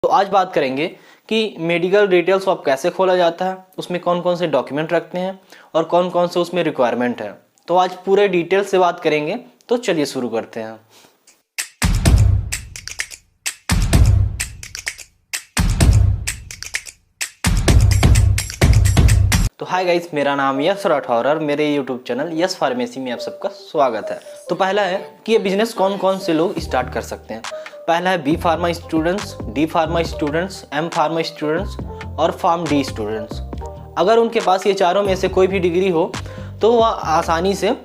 तो आज बात करेंगे कि मेडिकल रिटेल शॉप कैसे खोला जाता है, उसमें कौन कौन से डॉक्यूमेंट रखते हैं और कौन कौन से उसमें रिक्वायरमेंट है। तो आज पूरे डिटेल से बात करेंगे। तो चलिए शुरू करते हैं। तो हाय गाइस, मेरा नाम यश राठौर और मेरे यूट्यूब चैनल यश फार्मेसी में आप सबका स्वागत है। तो पहला है कि ये बिजनेस कौन कौन से लोग स्टार्ट कर सकते हैं। पहला है B pharma students, D pharma students, M pharma students और फार्म डी स्टूडेंट्स। अगर उनके पास ये चारों में से कोई भी डिग्री हो तो वह आसानी से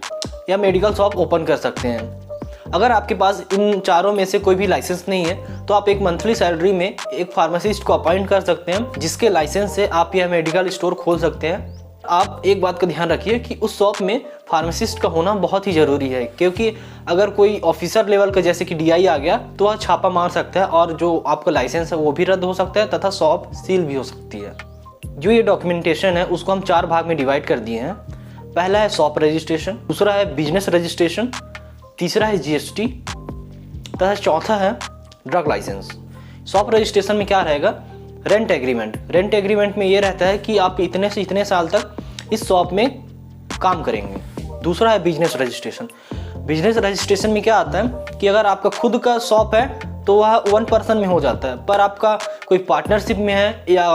या मेडिकल शॉप ओपन कर सकते हैं। अगर आपके पास इन चारों में से कोई भी लाइसेंस नहीं है तो आप एक मंथली सैलरी में एक फार्मासिस्ट को अपॉइंट कर सकते हैं, जिसके लाइसेंस से आप यह मेडिकल स्टोर खोल सकते हैं। आप एक बात का ध्यान रखिए कि उस शॉप में फार्मासिस्ट का होना बहुत ही ज़रूरी है, क्योंकि अगर कोई ऑफिसर लेवल का जैसे कि डीआई आ गया तो वह छापा मार सकता है और जो आपका लाइसेंस है वो भी रद्द हो सकता है तथा शॉप सील भी हो सकती है। जो ये डॉक्यूमेंटेशन है उसको हम 4 भाग में डिवाइड कर दिए हैं। पहला है शॉप रजिस्ट्रेशन, दूसरा है बिजनेस रजिस्ट्रेशन, तीसरा है जीएसटी तथा चौथा है ड्रग लाइसेंस। शॉप रजिस्ट्रेशन में क्या रहेगा? Rent agreement. रेंट एग्रीमेंट में ये रहता है कि आप इतने से इतने साल तक इस शॉप में काम करेंगे। दूसरा है बिजनेस रजिस्ट्रेशन। बिजनेस रजिस्ट्रेशन में क्या आता है कि अगर आपका खुद का शॉप है तो वह 1 पर्सन में हो जाता है, पर आपका कोई पार्टनरशिप में है या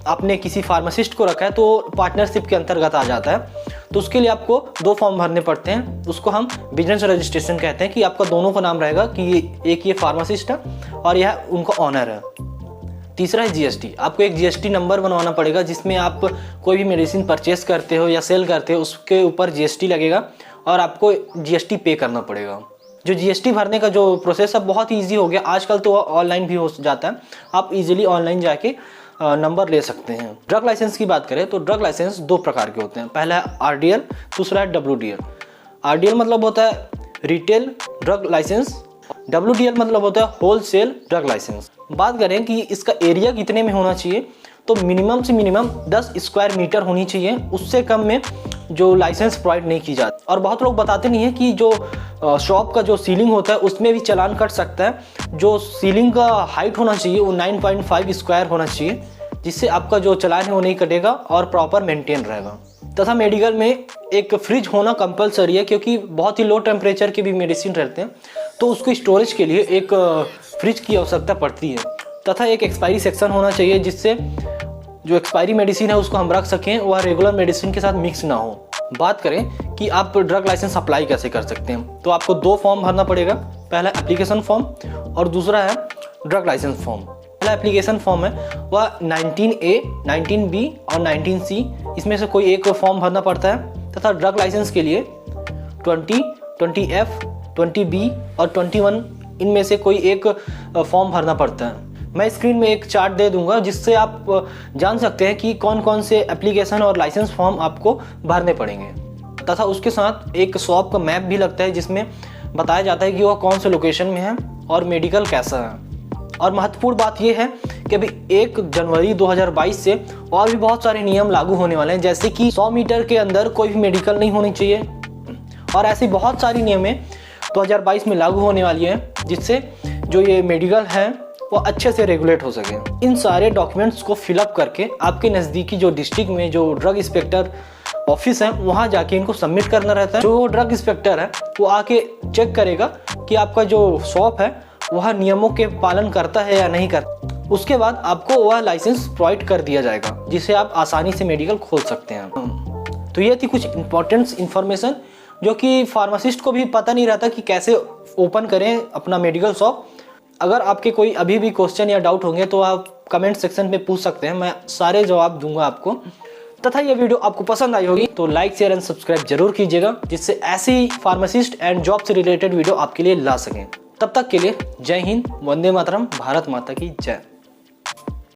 आपने किसी फार्मासिस्ट को रखा है तो पार्टनरशिप के अंतर्गत आ जाता है। तो उसके लिए आपको 2 फॉर्म भरने पड़ते हैं। उसको हम बिजनेस रजिस्ट्रेशन कहते हैं कि आपका दोनों का नाम रहेगा कि एक ये फार्मासिस्ट है और यह उनका ऑनर है। तीसरा है जीएसटी। आपको एक जीएसटी नंबर बनवाना पड़ेगा, जिसमें आप कोई भी मेडिसिन परचेस करते हो या सेल करते हो उसके ऊपर जीएसटी लगेगा और आपको जीएसटी पे करना पड़ेगा। जो जीएसटी भरने का जो प्रोसेस है बहुत ईजी हो गया, आजकल तो ऑनलाइन भी हो जाता है। आप इजीली ऑनलाइन जाके नंबर ले सकते हैं। ड्रग लाइसेंस की बात करें तो ड्रग लाइसेंस 2 प्रकार के होते हैं। पहला है आरडीएल, दूसरा है डब्ल्यूडीएल। आरडीएल मतलब होता है रिटेल ड्रग लाइसेंस, डब्ल्यूडीएल मतलब होता है होलसेल ड्रग लाइसेंस। बात करें कि इसका एरिया कितने में होना चाहिए तो मिनिमम से मिनिमम 10 स्क्वायर मीटर होनी चाहिए, उससे कम में जो लाइसेंस प्रोवाइड नहीं की जाती। और बहुत लोग बताते नहीं है कि जो शॉप का जो सीलिंग होता है उसमें भी चालान कट सकता है। जो सीलिंग का हाइट होना चाहिए वो 9.5 स्क्वायर होना चाहिए, जिससे आपका जो चालान है वो नहीं कटेगा और प्रॉपर मेंटेन रहेगा। तथा मेडिकल में एक फ्रिज होना कंपलसरी है, क्योंकि बहुत ही लो टेम्परेचर के भी मेडिसिन रहते हैं तो उसको स्टोरेज के लिए एक फ्रिज की आवश्यकता पड़ती है। तथा एक एक्सपायरी सेक्शन होना चाहिए, जिससे जो एक्सपायरी मेडिसिन है उसको हम रख सकें, वह रेगुलर मेडिसिन के साथ मिक्स ना हो। बात करें कि आप ड्रग लाइसेंस अप्लाई कैसे कर सकते हैं तो आपको 2 फॉर्म भरना पड़ेगा। पहला एप्लीकेशन फॉर्म और दूसरा है ड्रग लाइसेंस फॉर्म। पहला एप्लीकेशन फॉर्म है वह 19A, 19B और 19C इसमें से कोई एक फॉर्म भरना पड़ता है। तथा ड्रग लाइसेंस के लिए 20, 20F, 20B और 21 इनमें से कोई एक फॉर्म भरना पड़ता है। मैं स्क्रीन में एक चार्ट दे दूंगा जिससे आप जान सकते हैं कि कौन कौन से एप्लीकेशन और लाइसेंस फॉर्म आपको भरने पड़ेंगे। तथा उसके साथ एक शॉप का मैप भी लगता है, जिसमें बताया जाता है कि वह कौन से लोकेशन में है और मेडिकल कैसा है। और महत्वपूर्ण बात यह है कि अभी 1 जनवरी 2022 से और भी बहुत सारे नियम लागू होने वाले हैं, जैसे कि 100 मीटर के अंदर कोई भी मेडिकल नहीं होनी चाहिए और ऐसी बहुत सारी नियमें 2022 में लागू होने वाली हैं, जिससे जो ये मेडिकल है वो अच्छे से रेगुलेट हो सके। इन सारे डॉक्यूमेंट्स को फिलअप करके आपके नज़दीकी जो डिस्ट्रिक्ट में जो ड्रग इंस्पेक्टर ऑफिस है वहाँ जाके इनको सबमिट करना रहता है। जो ड्रग इंस्पेक्टर है वो आके चेक करेगा कि आपका जो शॉप है वह नियमों के पालन करता है या नहीं करता। उसके बाद आपको वह लाइसेंस प्रोवाइड कर दिया जाएगा, जिससे आप आसानी से मेडिकल खोल सकते हैं। तो ये थी कुछ इंपॉर्टेंट इन्फॉर्मेशन जो कि फार्मासिस्ट को भी पता नहीं रहता कि कैसे ओपन करें अपना मेडिकल शॉप। अगर आपके कोई अभी भी क्वेश्चन या डाउट होंगे तो आप कमेंट सेक्शन में पूछ सकते हैं, मैं सारे जवाब दूंगा आपको। तथा ये वीडियो आपको पसंद आई होगी तो लाइक, शेयर एंड सब्सक्राइब जरूर कीजिएगा, जिससे ऐसे ही फार्मासिस्ट एंड जॉब से रिलेटेड वीडियो आपके लिए ला सकें। तब तक के लिए जय हिंद, वंदे मातरम, भारत माता की जय।